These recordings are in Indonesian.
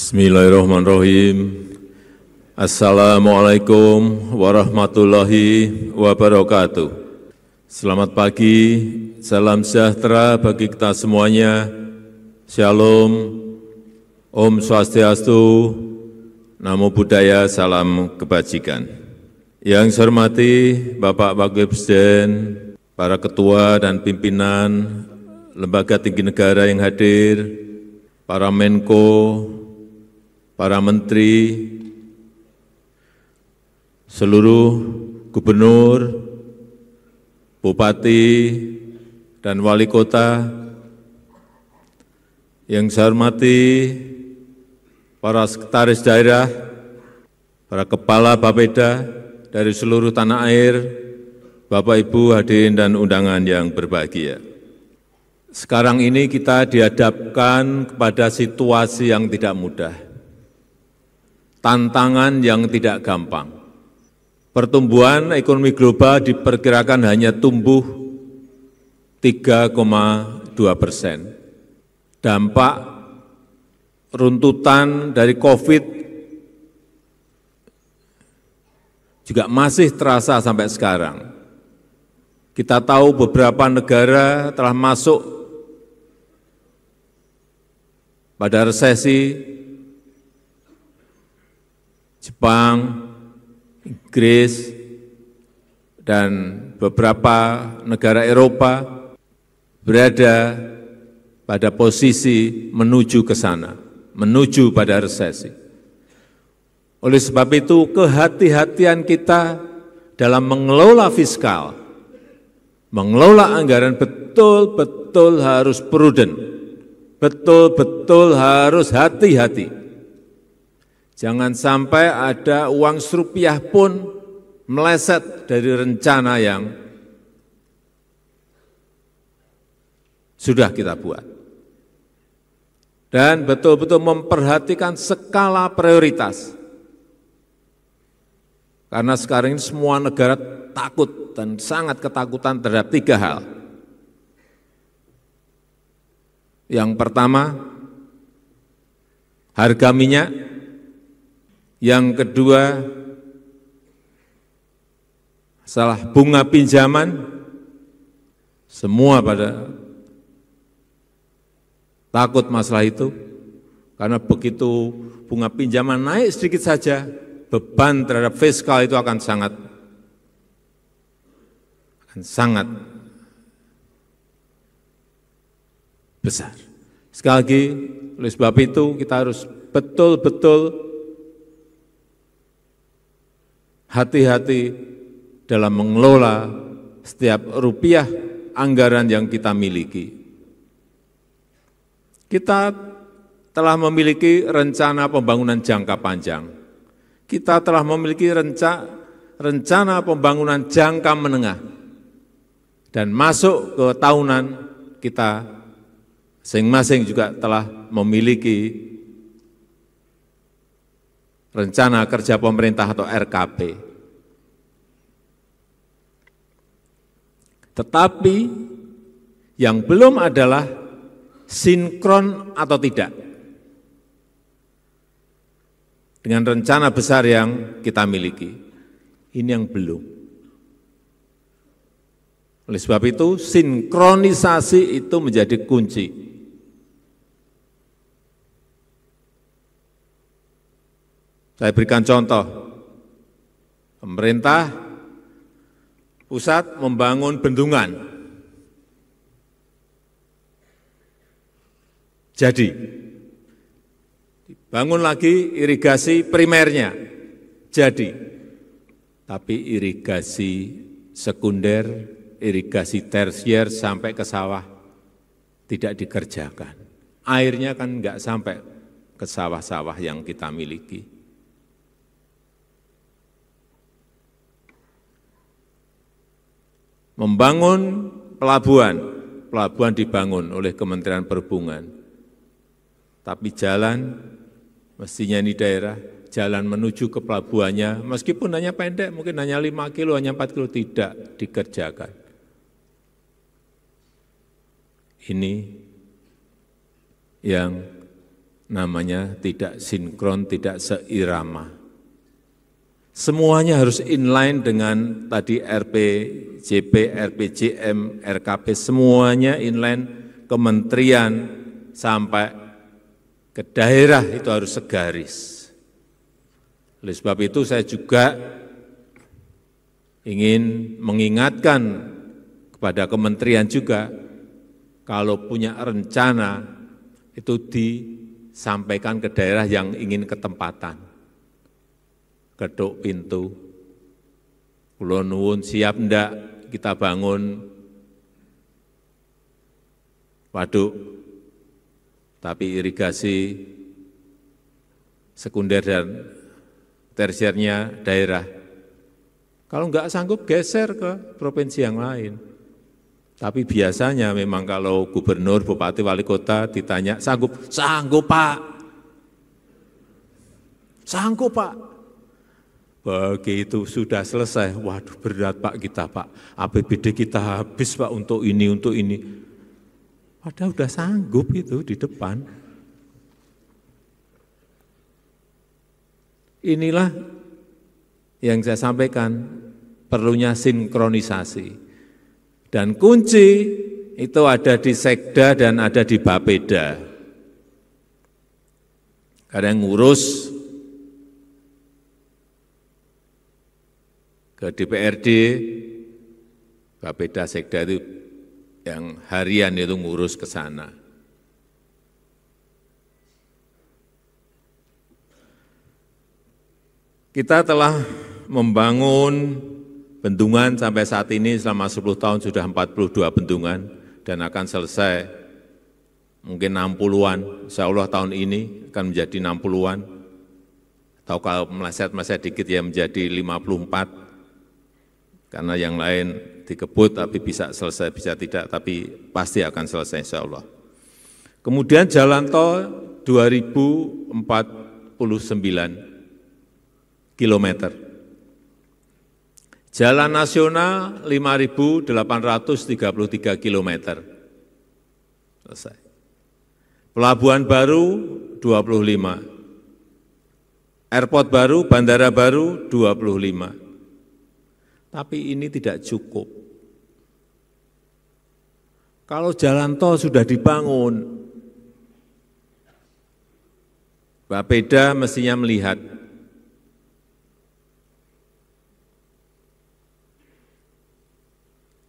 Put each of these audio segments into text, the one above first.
Bismillahirrahmanirrahim. Assalamualaikum warahmatullahi wabarakatuh. Selamat pagi, salam sejahtera bagi kita semuanya. Shalom, Om Swastiastu, Namo Buddhaya, salam kebajikan. Yang saya hormati Bapak Wakil Presiden, para ketua dan pimpinan lembaga tinggi negara yang hadir, para Menko, para menteri, seluruh gubernur, bupati, dan wali kota, yang saya hormati para sekretaris daerah, para kepala Bapeda dari seluruh tanah air, Bapak Ibu hadirin dan undangan yang berbahagia. Sekarang ini kita dihadapkan kepada situasi yang tidak mudah. Tantangan yang tidak gampang. Pertumbuhan ekonomi global diperkirakan hanya tumbuh 3,2%. Dampak runtutan dari COVID juga masih terasa sampai sekarang. Kita tahu beberapa negara telah masuk pada resesi. Jepang, Inggris, dan beberapa negara Eropa berada pada posisi menuju ke sana, menuju pada resesi. Oleh sebab itu, kehati-hatian kita dalam mengelola fiskal, mengelola anggaran betul-betul harus prudent, betul-betul harus hati-hati. Jangan sampai ada uang serupiah pun meleset dari rencana yang sudah kita buat. Dan betul-betul memperhatikan skala prioritas. Karena sekarang ini semua negara takut dan sangat ketakutan terhadap tiga hal. Yang pertama, harga minyak. Yang kedua, masalah bunga pinjaman, semua pada takut masalah itu, karena begitu bunga pinjaman naik sedikit saja, beban terhadap fiskal itu akan sangat besar. Sekali lagi, oleh sebab itu kita harus betul-betul hati-hati dalam mengelola setiap rupiah anggaran yang kita miliki. Kita telah memiliki rencana pembangunan jangka panjang. Kita telah memiliki rencana pembangunan jangka menengah. Dan masuk ke tahunan kita masing-masing juga telah memiliki rencana kerja pemerintah atau RKP. Tetapi yang belum adalah sinkron atau tidak dengan rencana besar yang kita miliki. Ini yang belum. Oleh sebab itu, sinkronisasi itu menjadi kunci. Saya berikan contoh, pemerintah pusat membangun bendungan. Jadi, dibangun lagi irigasi primernya. Jadi, tapi irigasi sekunder, irigasi tersier sampai ke sawah tidak dikerjakan. Airnya kan enggak sampai ke sawah-sawah yang kita miliki. Membangun pelabuhan dibangun oleh Kementerian Perhubungan. Tapi jalan, mestinya ini daerah, jalan menuju ke pelabuhannya, meskipun hanya pendek, mungkin hanya 5 kilo, hanya 4 kilo, tidak dikerjakan. Ini yang namanya tidak sinkron, tidak seirama. Semuanya harus inline dengan tadi RPJP, RPJM, RKP, semuanya inline, kementerian sampai ke daerah itu harus segaris. Oleh sebab itu saya juga ingin mengingatkan kepada kementerian juga, kalau punya rencana itu disampaikan ke daerah yang ingin ketempatan. Ketuk pintu, kula nuwun siap ndak kita bangun waduk, tapi irigasi sekunder dan tersiernya daerah. Kalau enggak sanggup geser ke provinsi yang lain. Tapi biasanya memang kalau gubernur, bupati, wali kota ditanya sanggup, sanggup Pak, sanggup Pak. Begitu sudah selesai, waduh berat Pak kita Pak, APBD kita habis Pak untuk ini, untuk ini. Padahal sudah sanggup itu di depan. Inilah yang saya sampaikan, perlunya sinkronisasi. Dan kunci itu ada di Sekda dan ada di Bapeda. Karena yang ngurus ke DPRD, Bapeda, Sekda itu yang harian itu ngurus ke sana. Kita telah membangun bendungan sampai saat ini selama 10 tahun sudah 42 bendungan dan akan selesai mungkin 60-an, insya Allah tahun ini akan menjadi 60-an, atau kalau meleset-meleset dikit ya menjadi 54, karena yang lain dikebut tapi bisa selesai, bisa tidak, tapi pasti akan selesai insya Allah. Kemudian jalan tol 2049 kilometer. Jalan nasional 5.833 kilometer. Selesai. Pelabuhan baru 25. Airport baru, bandara baru 25. Tapi ini tidak cukup. Kalau jalan tol sudah dibangun, Bapeda mestinya melihat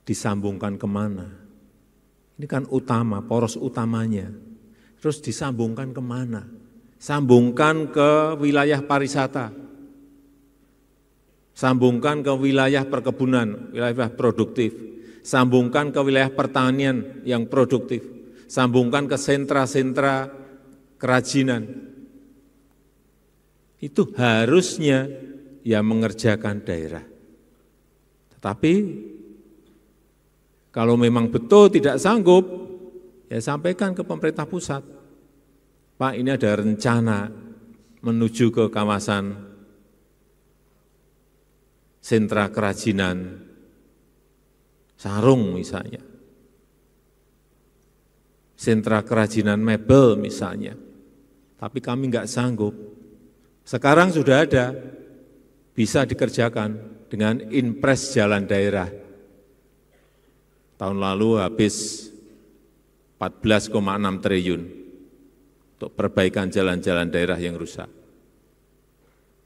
disambungkan kemana. Ini kan utama, poros utamanya. Terus disambungkan kemana? Sambungkan ke wilayah pariwisata. Sambungkan ke wilayah perkebunan, wilayah produktif. Sambungkan ke wilayah pertanian yang produktif. Sambungkan ke sentra-sentra kerajinan. Itu harusnya yang mengerjakan daerah. Tetapi kalau memang betul tidak sanggup, ya sampaikan ke pemerintah pusat. Pak, ini ada rencana menuju ke kawasan sentra kerajinan sarung misalnya, sentra kerajinan mebel misalnya, tapi kami enggak sanggup. Sekarang sudah ada, bisa dikerjakan dengan impres jalan daerah. Tahun lalu habis 14,6 triliun untuk perbaikan jalan-jalan daerah yang rusak.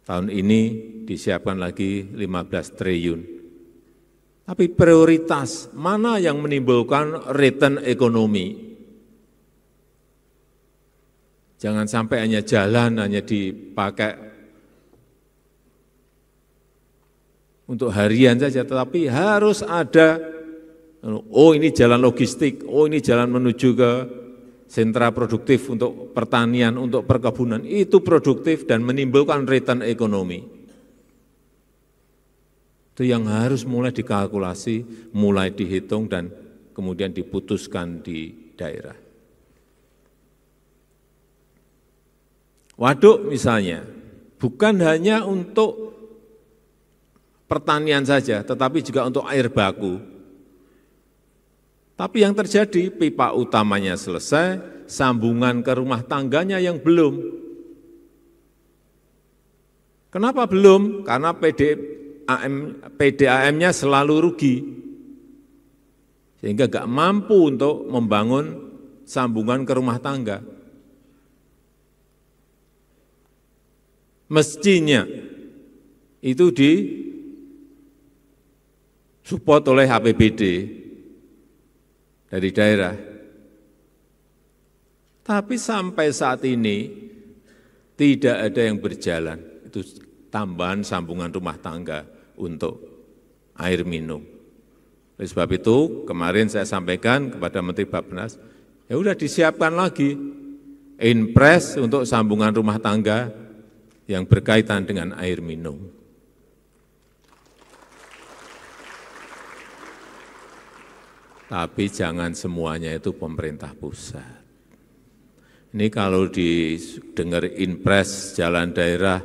Tahun ini disiapkan lagi 15 triliun. Tapi prioritas mana yang menimbulkan return ekonomi? Jangan sampai hanya jalan, hanya dipakai untuk harian saja, tetapi harus ada, oh ini jalan logistik, oh ini jalan menuju ke sentra produktif untuk pertanian, untuk perkebunan, itu produktif dan menimbulkan return ekonomi. Itu yang harus mulai dikalkulasi, mulai dihitung dan kemudian diputuskan di daerah. Waduk misalnya, bukan hanya untuk pertanian saja, tetapi juga untuk air baku. Tapi yang terjadi, pipa utamanya selesai, sambungan ke rumah tangganya yang belum. Kenapa belum? Karena PDAM-nya selalu rugi. Sehingga nggak mampu untuk membangun sambungan ke rumah tangga. Mestinya itu disupport oleh APBD dari daerah. Tapi sampai saat ini tidak ada yang berjalan. Itu tambahan sambungan rumah tangga untuk air minum. Oleh sebab itu, kemarin saya sampaikan kepada Menteri Bappenas, ya udah disiapkan lagi inpres untuk sambungan rumah tangga yang berkaitan dengan air minum. Tapi jangan semuanya itu pemerintah pusat. Ini kalau didengar inpres jalan daerah,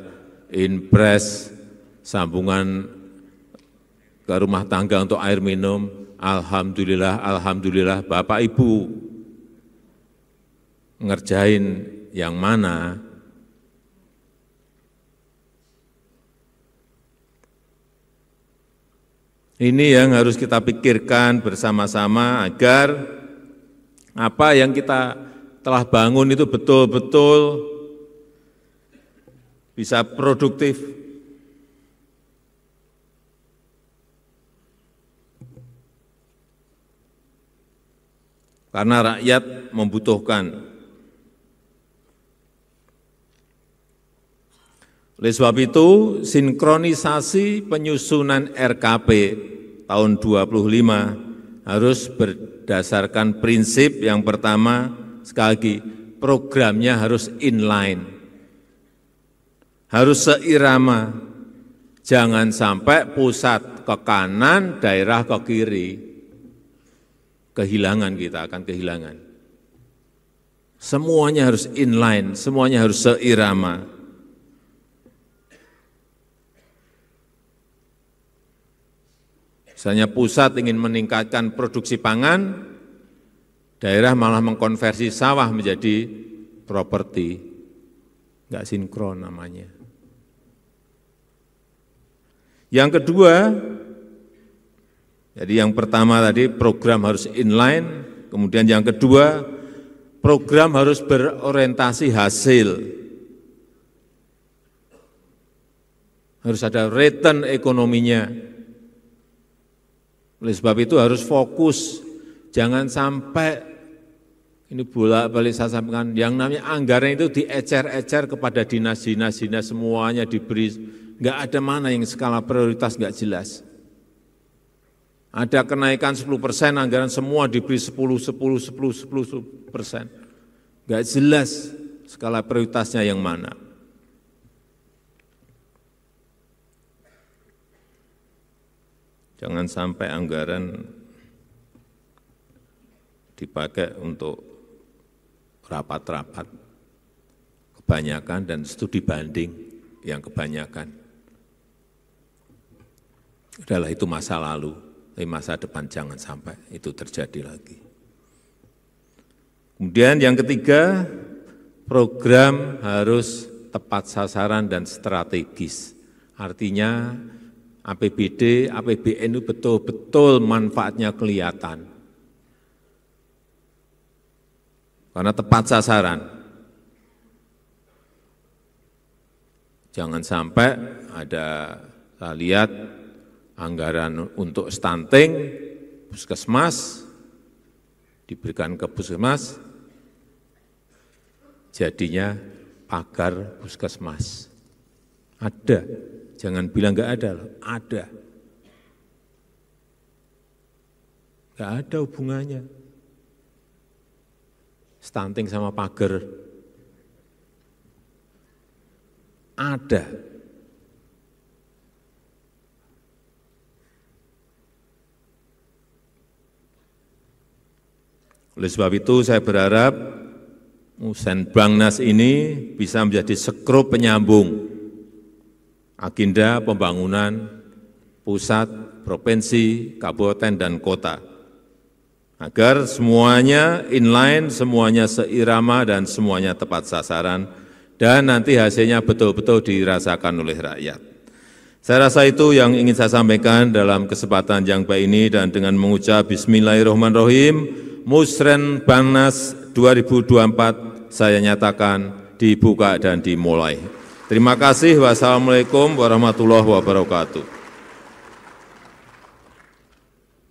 inpres sambungan ke rumah tangga untuk air minum, alhamdulillah, alhamdulillah, Bapak Ibu ngerjain yang mana? Ini yang harus kita pikirkan bersama-sama agar apa yang kita telah bangun itu betul-betul bisa produktif. Karena rakyat membutuhkan. Oleh sebab itu, sinkronisasi penyusunan RKP tahun 25 harus berdasarkan prinsip yang pertama, sekali lagi, programnya harus inline, harus seirama, jangan sampai pusat ke kanan, daerah ke kiri, kehilangan kita akan kehilangan. Semuanya harus inline, semuanya harus seirama. Misalnya pusat ingin meningkatkan produksi pangan, daerah malah mengkonversi sawah menjadi properti. Enggak sinkron namanya. Yang kedua, jadi yang pertama tadi program harus inline, kemudian yang kedua, program harus berorientasi hasil. Harus ada return ekonominya. Oleh sebab itu harus fokus, jangan sampai, ini bolak-balik saya sampaikan, yang namanya anggaran itu diecer-ecer kepada dinas-dinas semuanya diberi, enggak ada mana yang skala prioritas enggak jelas. Ada kenaikan 10%, anggaran semua diberi 10%. Enggak jelas skala prioritasnya yang mana. Jangan sampai anggaran dipakai untuk rapat-rapat kebanyakan dan studi banding yang kebanyakan. Udahlah itu masa lalu, tapi masa depan jangan sampai itu terjadi lagi. Kemudian yang ketiga, program harus tepat sasaran dan strategis. Artinya APBD, APBN itu betul-betul manfaatnya kelihatan. Karena tepat sasaran. Jangan sampai ada, saya lihat, anggaran untuk stunting, puskesmas, diberikan ke puskesmas, jadinya pagar puskesmas. Ada. Jangan bilang enggak ada, ada. Enggak ada hubungannya. Stunting sama pagar. Ada. Oleh sebab itu saya berharap Senbangnas ini bisa menjadi skrup penyambung agenda pembangunan pusat, provinsi, kabupaten, dan kota. agar semuanya inline, semuanya seirama, dan semuanya tepat sasaran, dan nanti hasilnya betul-betul dirasakan oleh rakyat. Saya rasa itu yang ingin saya sampaikan dalam kesempatan yang baik ini, dan dengan mengucap Bismillahirrahmanirrahim, Musrenbangnas 2024 saya nyatakan dibuka dan dimulai. Terima kasih. Wassalamualaikum warahmatullahi wabarakatuh.